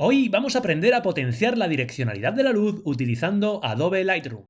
Hoy vamos a aprender a potenciar la direccionalidad de la luz utilizando Adobe Lightroom.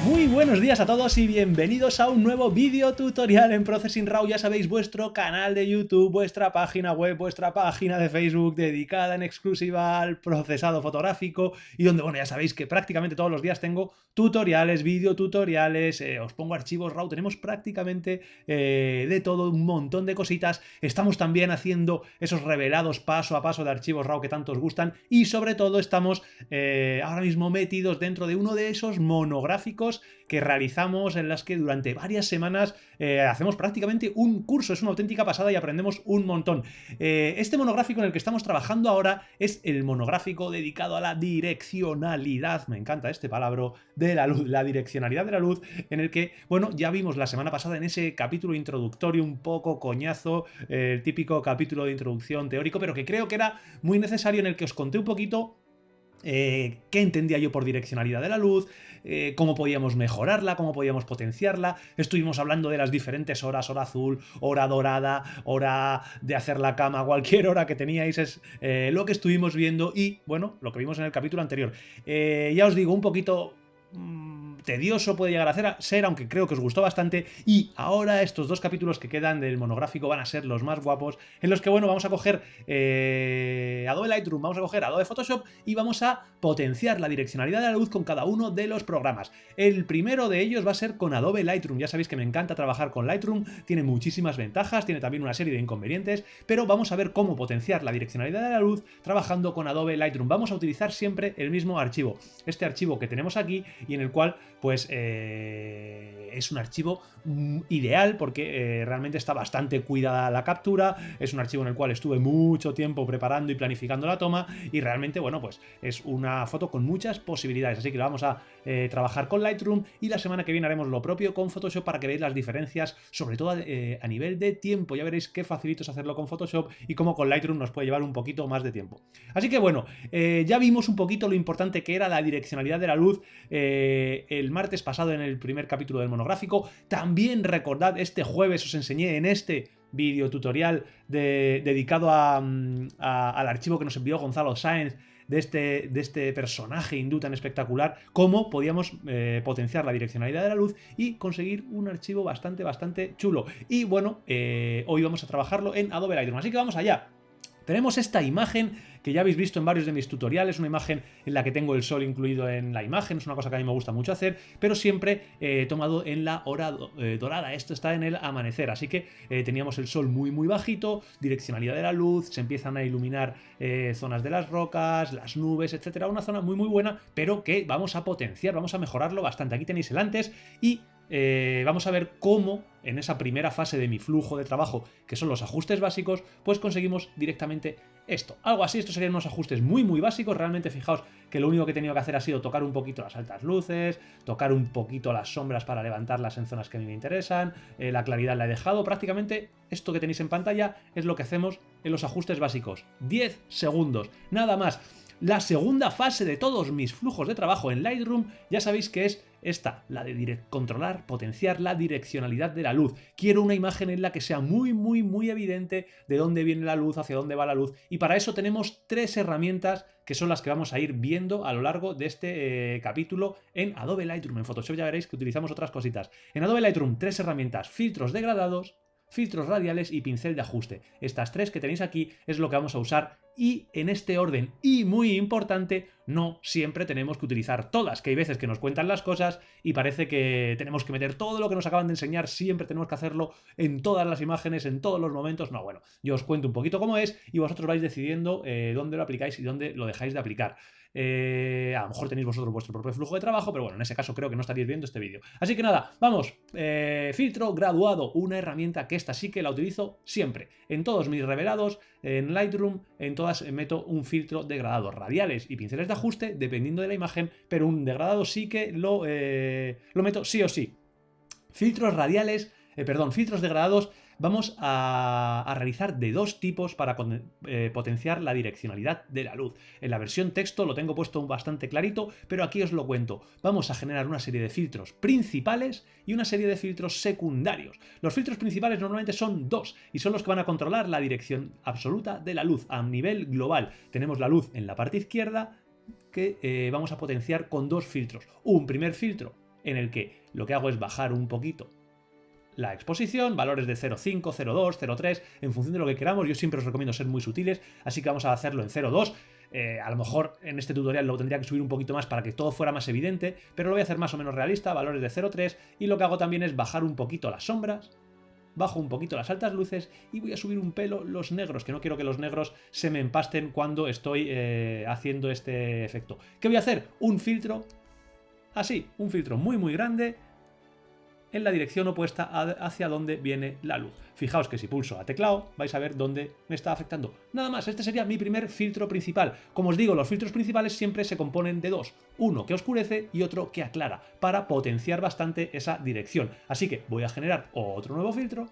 Muy buenos días a todos y bienvenidos a un nuevo vídeo tutorial en Processing Raw. Ya sabéis, vuestro canal de YouTube, vuestra página web, vuestra página de Facebook dedicada en exclusiva al procesado fotográfico y donde, bueno, ya sabéis que prácticamente todos los días tengo tutoriales, videotutoriales, os pongo archivos RAW, tenemos prácticamente de todo, un montón de cositas. Estamos también haciendo esos revelados paso a paso de archivos RAW que tanto os gustan y sobre todo estamos ahora mismo metidos dentro de uno de esos monográficos que realizamos en las que durante varias semanas hacemos prácticamente un curso. Es una auténtica pasada y aprendemos un montón. Este monográfico en el que estamos trabajando ahora es el monográfico dedicado a la direccionalidad, me encanta este palabra, de la luz, la direccionalidad de la luz, en el que, bueno, ya vimos la semana pasada en ese capítulo introductorio un poco coñazo, el típico capítulo de introducción teórico, pero que creo que era muy necesario, en el que os conté un poquito qué entendía yo por direccionalidad de la luz, cómo podíamos mejorarla, cómo podíamos potenciarla. Estuvimos hablando de las diferentes horas, hora azul, hora dorada, hora de hacer la cama, cualquier hora que teníais es lo que estuvimos viendo y, bueno, lo que vimos en el capítulo anterior. Ya os digo, un poquito tedioso puede llegar a ser, aunque creo que os gustó bastante. Y ahora estos dos capítulos que quedan del monográfico van a ser los más guapos, en los que, bueno, vamos a coger Adobe Lightroom, vamos a coger Adobe Photoshop y vamos a potenciar la direccionalidad de la luz con cada uno de los programas. El primero de ellos va a ser con Adobe Lightroom. Ya sabéis que me encanta trabajar con Lightroom, tiene muchísimas ventajas, tiene también una serie de inconvenientes, pero vamos a ver cómo potenciar la direccionalidad de la luz trabajando con Adobe Lightroom. Vamos a utilizar siempre el mismo archivo, este archivo que tenemos aquí y en el cual pues es un archivo ideal porque realmente está bastante cuidada la captura, es un archivo en el cual estuve mucho tiempo preparando y planificando la toma y realmente, bueno, pues es una foto con muchas posibilidades, así que lo vamos a trabajar con Lightroom y la semana que viene haremos lo propio con Photoshop para que veáis las diferencias, sobre todo a nivel de tiempo. Ya veréis qué facilito es hacerlo con Photoshop y cómo con Lightroom nos puede llevar un poquito más de tiempo. Así que bueno, ya vimos un poquito lo importante que era la direccionalidad de la luz el martes pasado en el primer capítulo del monográfico. También recordad, este jueves os enseñé en este vídeo tutorial dedicado al archivo que nos envió Gonzalo Sáenz de este personaje hindú tan espectacular, cómo podíamos potenciar la direccionalidad de la luz y conseguir un archivo bastante chulo. Y bueno, hoy vamos a trabajarlo en Adobe Lightroom, así que vamos allá. Tenemos esta imagen que ya habéis visto en varios de mis tutoriales, una imagen en la que tengo el sol incluido en la imagen, es una cosa que a mí me gusta mucho hacer, pero siempre tomado en la hora dorada. Esto está en el amanecer, así que teníamos el sol muy bajito, direccionalidad de la luz, se empiezan a iluminar zonas de las rocas, las nubes, etcétera. Una zona muy buena, pero que vamos a potenciar, vamos a mejorarlo bastante. Aquí tenéis el antes y vamos a ver cómo en esa primera fase de mi flujo de trabajo, que son los ajustes básicos, pues conseguimos directamente esto. Algo así, estos serían unos ajustes muy básicos. Realmente fijaos que lo único que he tenido que hacer ha sido tocar un poquito las altas luces, tocar un poquito las sombras para levantarlas en zonas que a mí me interesan, la claridad la he dejado. Prácticamente esto que tenéis en pantalla es lo que hacemos en los ajustes básicos. 10 segundos, nada más. La segunda fase de todos mis flujos de trabajo en Lightroom ya sabéis que es esta, la de controlar, potenciar la direccionalidad de la luz. Quiero una imagen en la que sea muy evidente de dónde viene la luz, hacia dónde va la luz, y para eso tenemos tres herramientas que son las que vamos a ir viendo a lo largo de este capítulo en Adobe Lightroom. En Photoshop ya veréis que utilizamos otras cositas. En Adobe Lightroom, tres herramientas: filtros degradados, filtros radiales y pincel de ajuste. Estas tres que tenéis aquí es lo que vamos a usar y en este orden. Y muy importante, no siempre tenemos que utilizar todas, que hay veces que nos cuentan las cosas y parece que tenemos que meter todo lo que nos acaban de enseñar, siempre tenemos que hacerlo en todas las imágenes, en todos los momentos. No, bueno, yo os cuento un poquito cómo es y vosotros vais decidiendo dónde lo aplicáis y dónde lo dejáis de aplicar. A lo mejor tenéis vosotros vuestro propio flujo de trabajo, pero bueno, en ese caso creo que no estaríais viendo este vídeo. Así que nada, vamos. Filtro graduado, una herramienta que esta sí que la utilizo siempre. En todos mis revelados, en Lightroom, en todas meto un filtro degradado, radiales y pinceles de ajuste, dependiendo de la imagen, pero un degradado sí que lo meto sí o sí. Filtros radiales, filtros degradados vamos a realizar de dos tipos para potenciar la direccionalidad de la luz. En la versión texto lo tengo puesto bastante clarito, pero aquí os lo cuento. Vamos a generar una serie de filtros principales y una serie de filtros secundarios. Los filtros principales normalmente son dos y son los que van a controlar la dirección absoluta de la luz a nivel global. Tenemos la luz en la parte izquierda que vamos a potenciar con dos filtros. Un primer filtro en el que lo que hago es bajar un poquito la exposición, valores de 0,5, 0,2, 0,3, en función de lo que queramos. Yo siempre os recomiendo ser muy sutiles, así que vamos a hacerlo en 0,2. A lo mejor en este tutorial lo tendría que subir un poquito más para que todo fuera más evidente, pero lo voy a hacer más o menos realista, valores de 0,3, y lo que hago también es bajar un poquito las sombras, bajo un poquito las altas luces y voy a subir un pelo los negros, que no quiero que los negros se me empasten cuando estoy haciendo este efecto. ¿Qué voy a hacer? Un filtro así, un filtro muy grande en la dirección opuesta hacia donde viene la luz. Fijaos que si pulso a teclado vais a ver dónde me está afectando. Nada más, este sería mi primer filtro principal. Como os digo, los filtros principales siempre se componen de dos. Uno que oscurece y otro que aclara, para potenciar bastante esa dirección. Así que voy a generar otro nuevo filtro,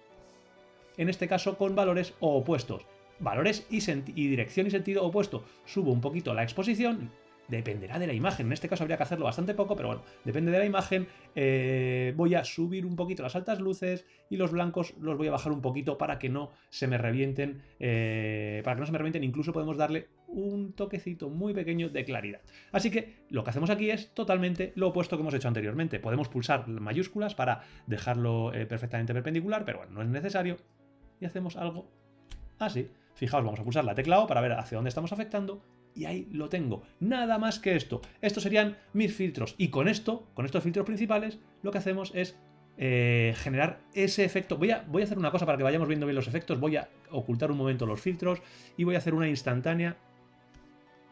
en este caso con valores opuestos. Valores y dirección y sentido opuesto. Subo un poquito la exposición. Dependerá de la imagen, en este caso habría que hacerlo bastante poco, pero bueno, depende de la imagen. Voy a subir un poquito las altas luces y los blancos los voy a bajar un poquito para que no se me revienten. Incluso podemos darle un toquecito muy pequeño de claridad. Así que lo que hacemos aquí es totalmente lo opuesto que hemos hecho anteriormente. Podemos pulsar mayúsculas para dejarlo perfectamente perpendicular, pero bueno, no es necesario. Y hacemos algo así. Fijaos, vamos a pulsar la tecla O para ver hacia dónde estamos afectando. Y ahí lo tengo. Nada más que esto. Estos serían mis filtros. Y con esto, con estos filtros principales, lo que hacemos es generar ese efecto. Voy a hacer una cosa para que vayamos viendo bien los efectos. Voy a ocultar un momento los filtros y voy a hacer una instantánea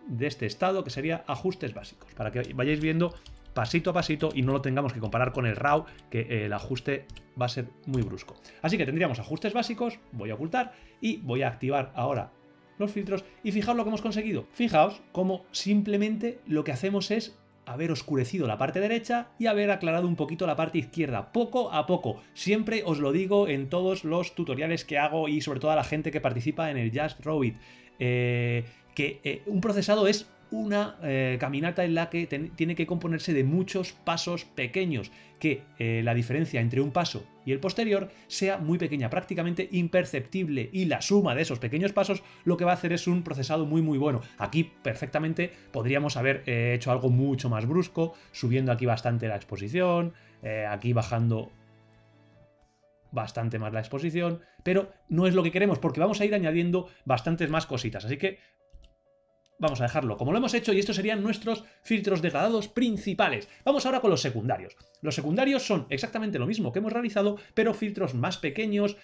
de este estado que sería ajustes básicos. Para que vayáis viendo pasito a pasito y no lo tengamos que comparar con el RAW, que el ajuste va a ser muy brusco. Así que tendríamos ajustes básicos, voy a ocultar y voy a activar ahora los filtros y fijaos lo que hemos conseguido. Fijaos cómo simplemente lo que hacemos es haber oscurecido la parte derecha y haber aclarado un poquito la parte izquierda, poco a poco. Siempre os lo digo en todos los tutoriales que hago y sobre todo a la gente que participa en el Just Draw It, que un procesado es una caminata en la que tiene que componerse de muchos pasos pequeños, que la diferencia entre un paso y el posterior sea muy pequeña, prácticamente imperceptible, y la suma de esos pequeños pasos lo que va a hacer es un procesado muy bueno. Aquí perfectamente podríamos haber hecho algo mucho más brusco, subiendo aquí bastante la exposición, aquí bajando bastante más la exposición, pero no es lo que queremos porque vamos a ir añadiendo bastantes más cositas, así que vamos a dejarlo como lo hemos hecho y estos serían nuestros filtros degradados principales. Vamos ahora con los secundarios. Los secundarios son exactamente lo mismo que hemos realizado, pero filtros más pequeños,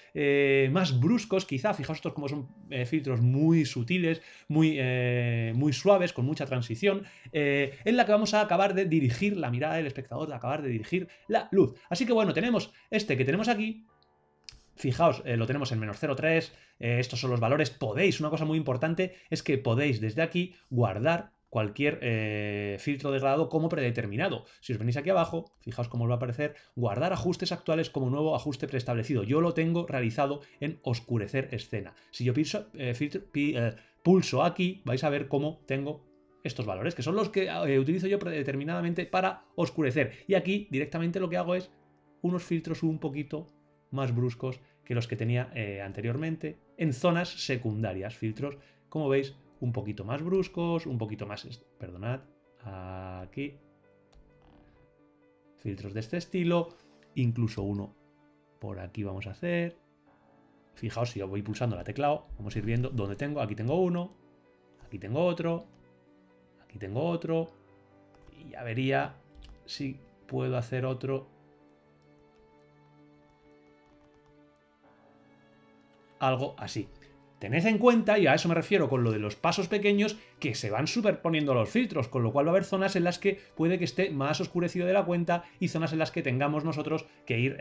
más bruscos quizá. Fijaos estos como son filtros muy sutiles, muy suaves, con mucha transición, en la que vamos a acabar de dirigir la mirada del espectador, de acabar de dirigir la luz. Así que bueno, tenemos este que tenemos aquí. Fijaos, lo tenemos en menos 0,3, estos son los valores. Podéis, una cosa muy importante es que podéis desde aquí guardar cualquier filtro degradado como predeterminado. Si os venís aquí abajo, fijaos cómo os va a aparecer guardar ajustes actuales como nuevo ajuste preestablecido. Yo lo tengo realizado en oscurecer escena. Si yo pulso aquí, vais a ver cómo tengo estos valores, que son los que utilizo yo predeterminadamente para oscurecer. Y aquí directamente lo que hago es unos filtros un poquito más bruscos que los que tenía anteriormente en zonas secundarias. Filtros, como veis, un poquito más bruscos, un poquito más... Perdonad, aquí. Filtros de este estilo, incluso uno por aquí vamos a hacer. Fijaos, si yo voy pulsando la tecla O, vamos a ir viendo dónde tengo. Aquí tengo uno, aquí tengo otro, aquí tengo otro. Y ya vería si puedo hacer otro. Algo así. Tened en cuenta, y a eso me refiero con lo de los pasos pequeños, que se van superponiendo los filtros, con lo cual va a haber zonas en las que puede que esté más oscurecido de la cuenta y zonas en las que tengamos nosotros que ir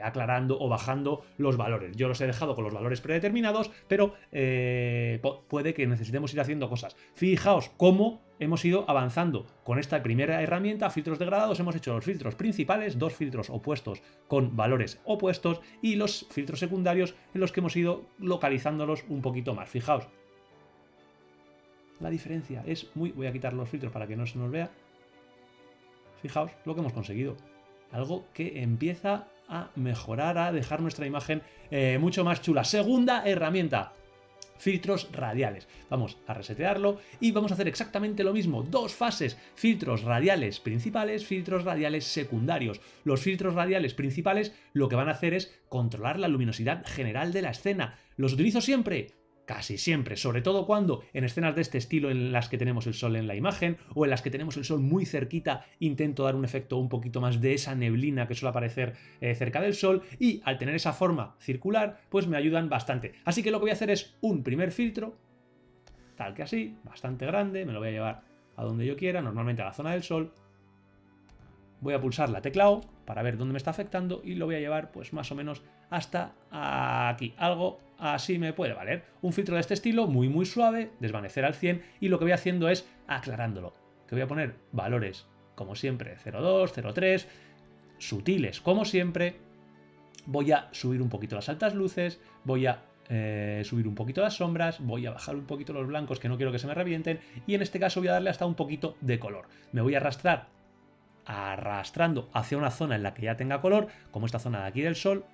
aclarando o bajando los valores. Yo los he dejado con los valores predeterminados, pero puede que necesitemos ir haciendo cosas. Fijaos cómo hemos ido avanzando con esta primera herramienta, filtros degradados. Hemos hecho los filtros principales, dos filtros opuestos con valores opuestos, y los filtros secundarios en los que hemos ido localizándolos un poquito más. Fijaos, la diferencia es muy... Voy a quitar los filtros para que no se nos vea. Fijaos lo que hemos conseguido. Algo que empieza a mejorar, a dejar nuestra imagen mucho más chula. Segunda herramienta, filtros radiales. Vamos a resetearlo y vamos a hacer exactamente lo mismo. Dos fases, filtros radiales principales, filtros radiales secundarios. Los filtros radiales principales lo que van a hacer es controlar la luminosidad general de la escena. ¿Los utilizo siempre? Casi siempre, sobre todo cuando en escenas de este estilo en las que tenemos el sol en la imagen o en las que tenemos el sol muy cerquita, intento dar un efecto un poquito más de esa neblina que suele aparecer cerca del sol, y al tener esa forma circular pues me ayudan bastante. Así que lo que voy a hacer es un primer filtro, tal que así, bastante grande, me lo voy a llevar a donde yo quiera, normalmente a la zona del sol. Voy a pulsar la tecla O para ver dónde me está afectando y lo voy a llevar pues más o menos hasta aquí. Algo así me puede valer. Un filtro de este estilo, muy suave, desvanecer al 100, y lo que voy haciendo es aclarándolo. Que voy a poner valores, como siempre, 0,2, 0,3, sutiles, como siempre. Voy a subir un poquito las altas luces, voy a subir un poquito las sombras, voy a bajar un poquito los blancos que no quiero que se me revienten, y en este caso voy a darle hasta un poquito de color. Me voy a arrastrando hacia una zona en la que ya tenga color, como esta zona de aquí del sol,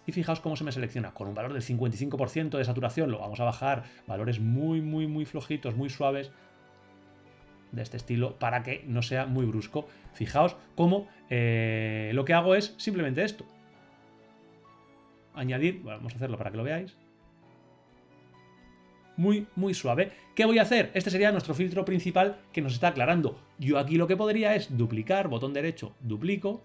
y fijaos cómo se me selecciona, con un valor del 55% de saturación. Lo vamos a bajar, valores muy flojitos, muy suaves, de este estilo, para que no sea muy brusco. Fijaos cómo lo que hago es simplemente esto, añadir, bueno, vamos a hacerlo para que lo veáis, muy suave. ¿Qué voy a hacer? Este sería nuestro filtro principal que nos está aclarando. Yo aquí lo que podría es duplicar, botón derecho, duplico,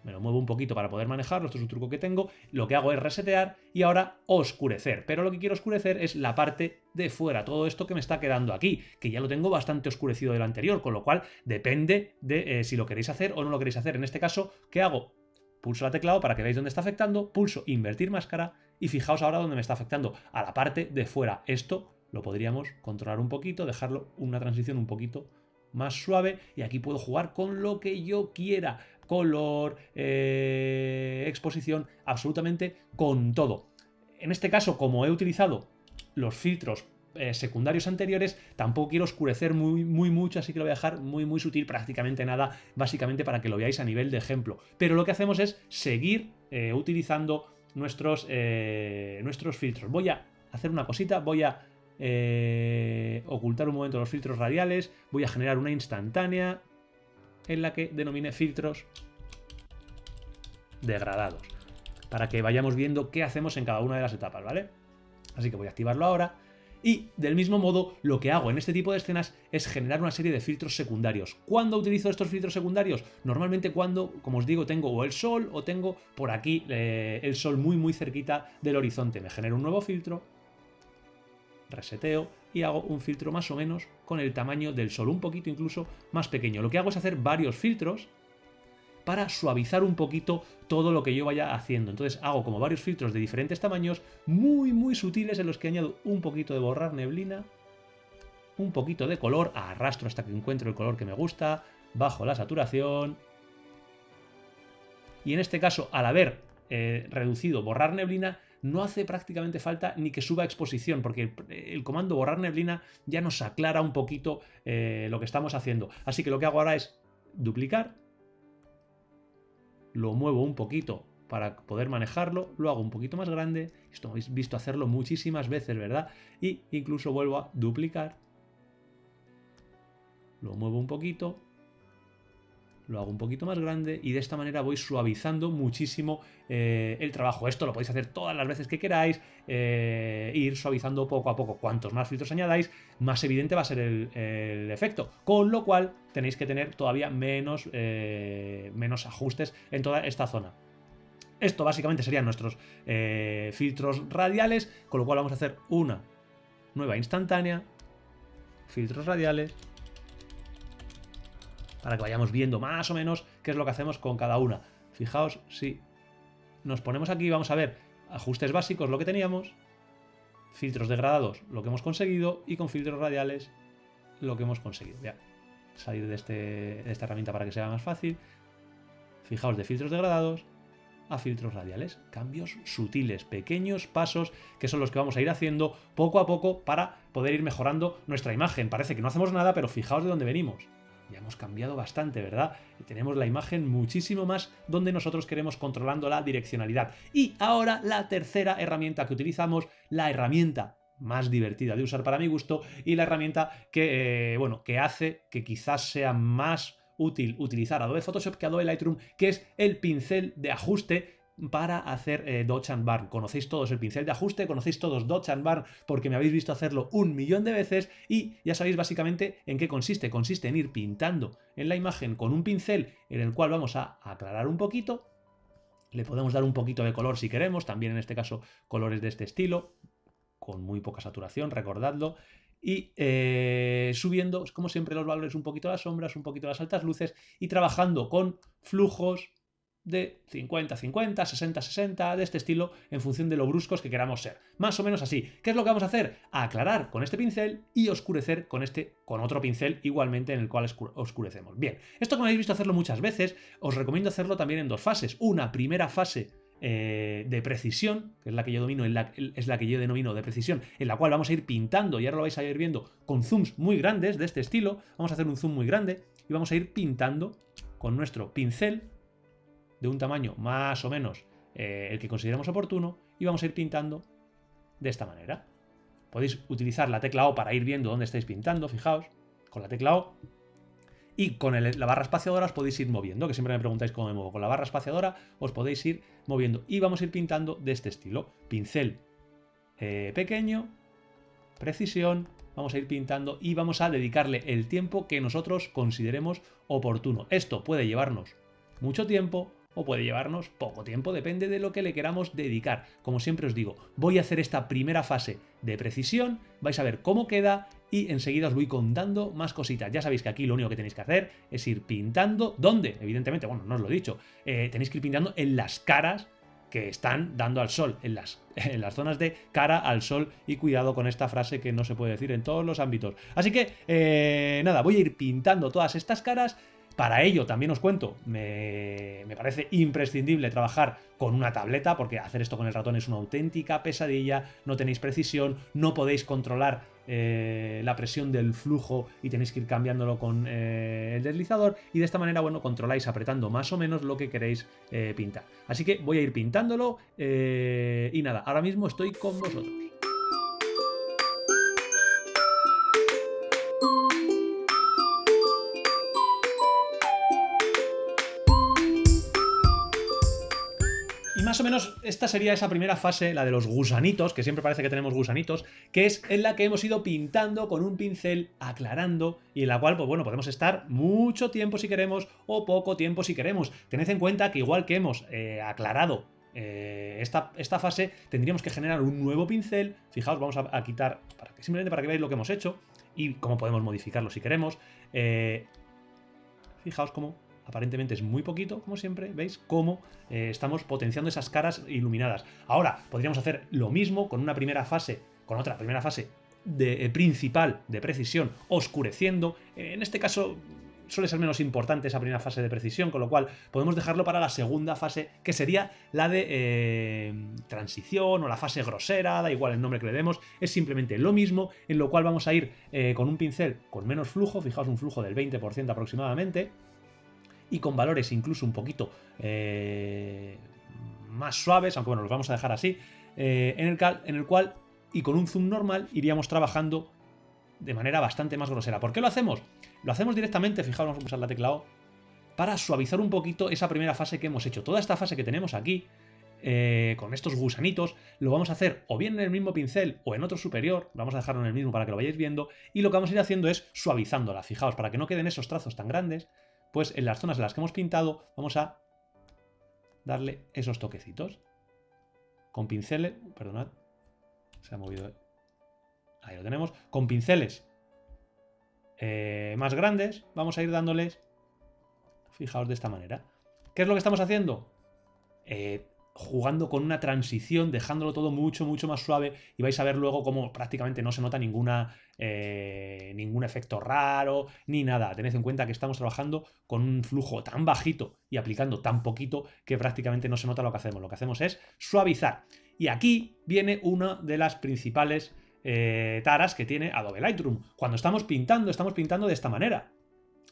me lo muevo un poquito para poder manejarlo, esto es un truco que tengo. Lo que hago es resetear y ahora oscurecer, pero lo que quiero oscurecer es la parte de fuera, todo esto que me está quedando aquí, que ya lo tengo bastante oscurecido del anterior, con lo cual depende de si lo queréis hacer o no lo queréis hacer. En este caso, ¿qué hago? Pulso la tecla O para que veáis dónde está afectando, pulso invertir máscara y fijaos ahora dónde me está afectando, a la parte de fuera. Esto lo podríamos controlar un poquito, dejarlo una transición un poquito más suave, y aquí puedo jugar con lo que yo quiera, color, exposición, absolutamente con todo. En este caso, como he utilizado los filtros secundarios anteriores, tampoco quiero oscurecer muy mucho, así que lo voy a dejar muy sutil, prácticamente nada, básicamente para que lo veáis a nivel de ejemplo. Pero lo que hacemos es seguir utilizando nuestros filtros. Voy a hacer una cosita, voy a ocultar un momento los filtros radiales, voy a generar una instantánea en la que denomine filtros degradados, para que vayamos viendo qué hacemos en cada una de las etapas, ¿vale? Así que voy a activarlo ahora. Y del mismo modo, lo que hago en este tipo de escenas es generar una serie de filtros secundarios. ¿Cuándo utilizo estos filtros secundarios? Normalmente cuando, como os digo, tengo o el sol o tengo por aquí el sol muy cerquita del horizonte. Me genero un nuevo filtro, reseteo y hago un filtro más o menos con el tamaño del sol, un poquito incluso más pequeño. Lo que hago es hacer varios filtros para suavizar un poquito todo lo que yo vaya haciendo. Entonces hago como varios filtros de diferentes tamaños, muy sutiles, en los que añado un poquito de borrar neblina, un poquito de color, arrastro hasta que encuentro el color que me gusta, bajo la saturación, y en este caso, al haber reducido borrar neblina, no hace prácticamente falta ni que suba exposición, porque el comando borrar neblina ya nos aclara un poquito lo que estamos haciendo. Así que lo que hago ahora es duplicar, lo muevo un poquito para poder manejarlo, lo hago un poquito más grande. Esto habéis visto hacerlo muchísimas veces, ¿verdad? Y incluso vuelvo a duplicar, lo muevo un poquito, lo hago un poquito más grande, y de esta manera voy suavizando muchísimo el trabajo. Esto lo podéis hacer todas las veces que queráis, ir suavizando poco a poco. Cuantos más filtros añadáis, más evidente va a ser el efecto, con lo cual tenéis que tener todavía menos ajustes en toda esta zona. Esto básicamente serían nuestros filtros radiales, con lo cual vamos a hacer una nueva instantánea, filtros radiales, para que vayamos viendo más o menos qué es lo que hacemos con cada una. Fijaos, si nos ponemos aquí, vamos a ver ajustes básicos, lo que teníamos, filtros degradados, lo que hemos conseguido, y con filtros radiales lo que hemos conseguido. Voy a salir de esta herramienta para que sea más fácil. Fijaos, de filtros degradados a filtros radiales. Cambios sutiles, pequeños pasos que son los que vamos a ir haciendo poco a poco para poder ir mejorando nuestra imagen. Parece que no hacemos nada, pero fijaos de dónde venimos. Ya hemos cambiado bastante, ¿verdad? Y tenemos la imagen muchísimo más donde nosotros queremos, controlando la direccionalidad. Y ahora la tercera herramienta que utilizamos, la herramienta más divertida de usar para mi gusto y la herramienta que, bueno, que hace que quizás sea más útil utilizar Adobe Photoshop que Adobe Lightroom, que es el pincel de ajuste para hacer Dodge and Burn. Conocéis todos el pincel de ajuste, conocéis todos Dodge and Burn porque me habéis visto hacerlo 1.000.000 de veces y ya sabéis básicamente en qué consiste. Consiste en ir pintando en la imagen con un pincel en el cual vamos a aclarar un poquito. Le podemos dar un poquito de color si queremos, también en este caso colores de este estilo, con muy poca saturación, recordadlo. Y subiendo, como siempre, los valores un poquito las sombras, un poquito las altas luces y trabajando con flujos de 50-50, 60-60, de este estilo, en función de lo bruscos que queramos ser. Más o menos así. ¿Qué es lo que vamos a hacer? Aclarar con este pincel y oscurecer con otro pincel igualmente en el cual oscurecemos. Bien, esto como habéis visto hacerlo muchas veces, os recomiendo hacerlo también en dos fases. Una primera fase de precisión, que es la que yo domino, es la que yo denomino de precisión, en la cual vamos a ir pintando, y ahora lo vais a ir viendo, con zooms muy grandes de este estilo. Vamos a hacer un zoom muy grande y vamos a ir pintando con nuestro pincel de un tamaño más o menos el que consideremos oportuno, y vamos a ir pintando de esta manera. Podéis utilizar la tecla O para ir viendo dónde estáis pintando, fijaos, con la tecla O. Y con la barra espaciadora os podéis ir moviendo, que siempre me preguntáis cómo me muevo. Con la barra espaciadora os podéis ir moviendo y vamos a ir pintando de este estilo. Pincel pequeño, precisión, vamos a ir pintando y vamos a dedicarle el tiempo que nosotros consideremos oportuno. Esto puede llevarnos mucho tiempo o puede llevarnos poco tiempo, depende de lo que le queramos dedicar. Como siempre os digo, voy a hacer esta primera fase de precisión, vais a ver cómo queda y enseguida os voy contando más cositas. Ya sabéis que aquí lo único que tenéis que hacer es ir pintando. ¿Dónde? Evidentemente, bueno, no os lo he dicho, tenéis que ir pintando en las caras que están dando al sol, en las zonas de cara al sol, y cuidado con esta frase que no se puede decir en todos los ámbitos. Así que, nada, voy a ir pintando todas estas caras. Para ello, también os cuento, me parece imprescindible trabajar con una tableta, porque hacer esto con el ratón es una auténtica pesadilla, no tenéis precisión, no podéis controlar la presión del flujo y tenéis que ir cambiándolo con el deslizador, y de esta manera, bueno, controláis apretando más o menos lo que queréis pintar. Así que voy a ir pintándolo y nada, ahora mismo estoy con vosotros. Y más o menos esta sería esa primera fase, la de los gusanitos, que siempre parece que tenemos gusanitos, que es en la que hemos ido pintando con un pincel, aclarando, y en la cual, pues bueno, podemos estar mucho tiempo si queremos o poco tiempo si queremos. Tened en cuenta que igual que hemos aclarado esta fase, tendríamos que generar un nuevo pincel. Fijaos, vamos a quitar, simplemente para que veáis lo que hemos hecho y cómo podemos modificarlo si queremos. Fijaos cómo aparentemente es muy poquito, como siempre, ¿veis? Cómo estamos potenciando esas caras iluminadas. Ahora, podríamos hacer lo mismo con una primera fase, con otra primera fase principal de precisión, oscureciendo. En este caso suele ser menos importante esa primera fase de precisión, con lo cual podemos dejarlo para la segunda fase, que sería la de transición o la fase grosera, da igual el nombre que le demos, es simplemente lo mismo, en lo cual vamos a ir con un pincel con menos flujo, fijaos, un flujo del 20% aproximadamente, y con valores incluso un poquito más suaves, aunque bueno, los vamos a dejar así, en el cual, y con un zoom normal, iríamos trabajando de manera bastante más grosera. ¿Por qué lo hacemos? Lo hacemos directamente, fijaos, vamos a usar la tecla O, para suavizar un poquito esa primera fase que hemos hecho. Toda esta fase que tenemos aquí, con estos gusanitos, lo vamos a hacer o bien en el mismo pincel o en otro superior, vamos a dejarlo en el mismo para que lo vayáis viendo, y lo que vamos a ir haciendo es suavizándola. Fijaos, para que no queden esos trazos tan grandes, pues en las zonas en las que hemos pintado vamos a darle esos toquecitos. Con pinceles, perdonad, se ha movido, ahí lo tenemos, con pinceles más grandes vamos a ir dándoles, fijaos, de esta manera. ¿Qué es lo que estamos haciendo? jugando con una transición, dejándolo todo mucho, mucho más suave, y vais a ver luego cómo prácticamente no se nota ningún efecto raro ni nada. Tened en cuenta que estamos trabajando con un flujo tan bajito y aplicando tan poquito que prácticamente no se nota lo que hacemos. Lo que hacemos es suavizar. Y aquí viene una de las principales taras que tiene Adobe Lightroom. Cuando estamos pintando de esta manera.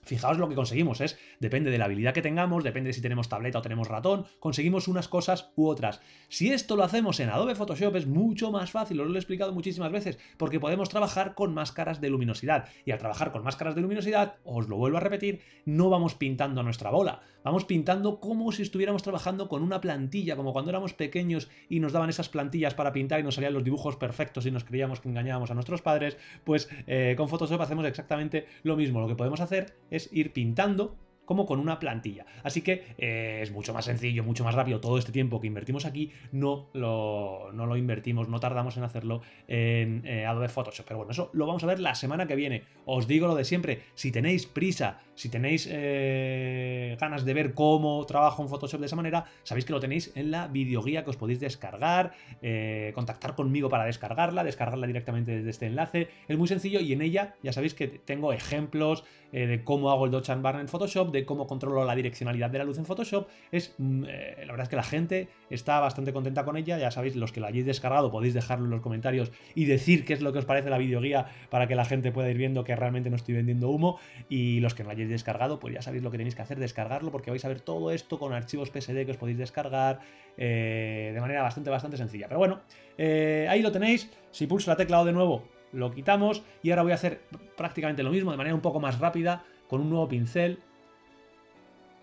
Fijaos lo que conseguimos, depende de la habilidad que tengamos, depende de si tenemos tableta o tenemos ratón, conseguimos unas cosas u otras. Si esto lo hacemos en Adobe Photoshop es mucho más fácil, os lo he explicado muchísimas veces, porque podemos trabajar con máscaras de luminosidad. Y al trabajar con máscaras de luminosidad, os lo vuelvo a repetir, no vamos pintando a nuestra bola, vamos pintando como si estuviéramos trabajando con una plantilla, como cuando éramos pequeños y nos daban esas plantillas para pintar y nos salían los dibujos perfectos y nos creíamos que engañábamos a nuestros padres. Pues con Photoshop hacemos exactamente lo mismo. Lo que podemos hacer es ir pintando como con una plantilla. Así que es mucho más sencillo, mucho más rápido. Todo este tiempo que invertimos aquí no lo invertimos, no tardamos en hacerlo en Adobe Photoshop. Pero bueno, eso lo vamos a ver la semana que viene. Os digo lo de siempre, si tenéis prisa, si tenéis ganas de ver cómo trabajo en Photoshop de esa manera, sabéis que lo tenéis en la videoguía que os podéis descargar, contactar conmigo para descargarla directamente desde este enlace. Es muy sencillo y en ella ya sabéis que tengo ejemplos de cómo hago el Dodge and Burn en Photoshop, de cómo controlo la direccionalidad de la luz en Photoshop. La verdad es que la gente está bastante contenta con ella. Ya sabéis, los que la hayáis descargado podéis dejarlo en los comentarios y decir qué es lo que os parece la videoguía para que la gente pueda ir viendo que realmente no estoy vendiendo humo. Y los que no la hayáis descargado, pues ya sabéis lo que tenéis que hacer, descargarlo, porque vais a ver todo esto con archivos PSD que os podéis descargar de manera bastante sencilla. Pero bueno, ahí lo tenéis. Si pulso la tecla O de nuevo, lo quitamos, y ahora voy a hacer prácticamente lo mismo de manera un poco más rápida con un nuevo pincel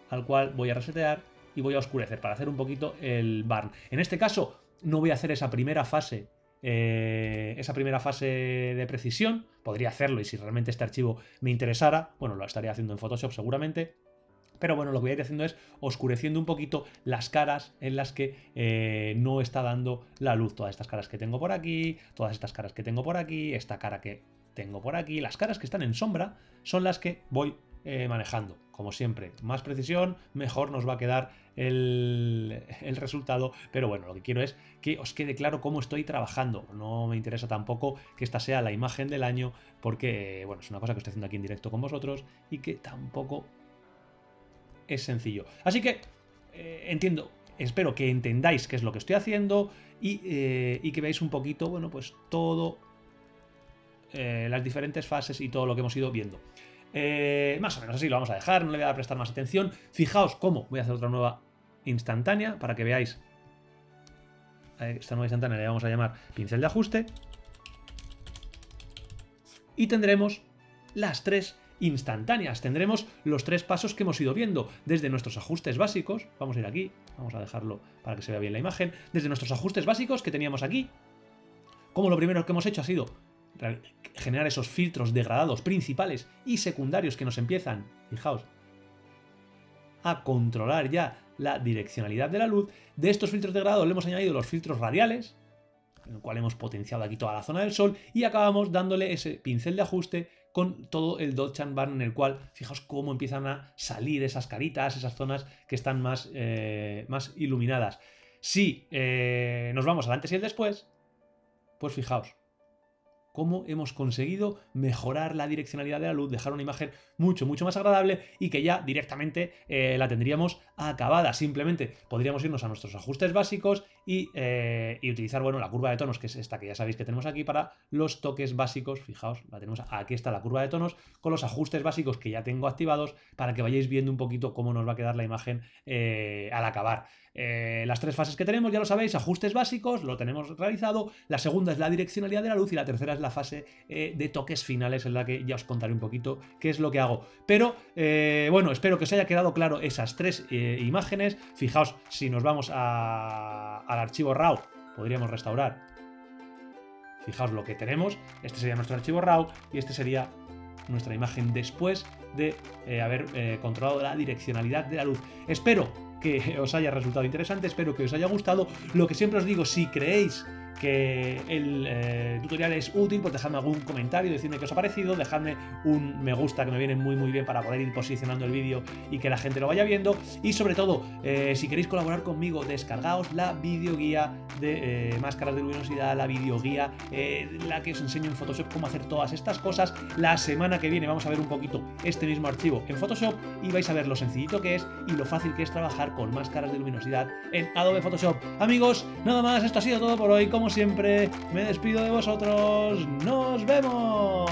al cual voy a resetear y voy a oscurecer para hacer un poquito el burn. En este caso no voy a hacer esa primera fase de precisión. Podría hacerlo, y si realmente este archivo me interesara, bueno, lo estaría haciendo en Photoshop seguramente. Pero bueno, lo que voy a ir haciendo es oscureciendo un poquito las caras en las que no está dando la luz. Todas estas caras que tengo por aquí, todas estas caras que tengo por aquí, esta cara que tengo por aquí. Las caras que están en sombra son las que voy manejando. Como siempre, más precisión, mejor nos va a quedar el resultado. Pero bueno, lo que quiero es que os quede claro cómo estoy trabajando. No me interesa tampoco que esta sea la imagen del año, porque bueno, es una cosa que estoy haciendo aquí en directo con vosotros y que tampoco es sencillo. Así que espero que entendáis qué es lo que estoy haciendo y que veáis un poquito, bueno, pues todo, las diferentes fases y todo lo que hemos ido viendo. Más o menos así lo vamos a dejar, no le voy a prestar más atención. Fijaos cómo voy a hacer otra nueva instantánea para que veáis. Esta nueva instantánea le vamos a llamar pincel de ajuste. Y tendremos las tres instantáneas. Tendremos los tres pasos que hemos ido viendo, desde nuestros ajustes básicos. Vamos a ir aquí, vamos a dejarlo para que se vea bien la imagen. Desde nuestros ajustes básicos que teníamos aquí, como lo primero que hemos hecho ha sido generar esos filtros degradados principales y secundarios que nos empiezan, fijaos, a controlar ya la direccionalidad de la luz. De estos filtros degradados le hemos añadido los filtros radiales, en el cual hemos potenciado aquí toda la zona del sol, y acabamos dándole ese pincel de ajuste con todo el Dodge and Burn, en el cual, fijaos cómo empiezan a salir esas caritas, esas zonas que están más iluminadas. Si nos vamos al antes y el después, pues fijaos cómo hemos conseguido mejorar la direccionalidad de la luz, dejar una imagen mucho más agradable, y que ya directamente la tendríamos acabada. Simplemente podríamos irnos a nuestros ajustes básicos y utilizar, bueno, la curva de tonos, que es esta que ya sabéis que tenemos aquí para los toques básicos. Fijaos, la tenemos, aquí está la curva de tonos con los ajustes básicos que ya tengo activados, para que vayáis viendo un poquito cómo nos va a quedar la imagen al acabar. Las tres fases que tenemos, ya lo sabéis: ajustes básicos, lo tenemos realizado. La segunda es la direccionalidad de la luz, y la tercera es la fase de toques finales, en la que ya os contaré un poquito qué es lo que hago. Pero bueno, espero que os haya quedado claro esas tres imágenes. Fijaos, si nos vamos al archivo RAW, podríamos restaurar. Fijaos lo que tenemos. Este sería nuestro archivo RAW y este sería nuestra imagen después de haber controlado la direccionalidad de la luz. Espero que os haya resultado interesante, espero que os haya gustado. Lo que siempre os digo, si creéis que el tutorial es útil, pues dejadme algún comentario, decidme qué os ha parecido, dejadme un me gusta, que me viene muy bien para poder ir posicionando el vídeo y que la gente lo vaya viendo. Y sobre todo, si queréis colaborar conmigo, descargaos la videoguía de máscaras de luminosidad, la videoguía, la que os enseño en Photoshop cómo hacer todas estas cosas. La semana que viene vamos a ver un poquito este mismo archivo en Photoshop y vais a ver lo sencillito que es y lo fácil que es trabajar con máscaras de luminosidad en Adobe Photoshop. Amigos, nada más, esto ha sido todo por hoy. Como siempre, me despido de vosotros. ¡Nos vemos!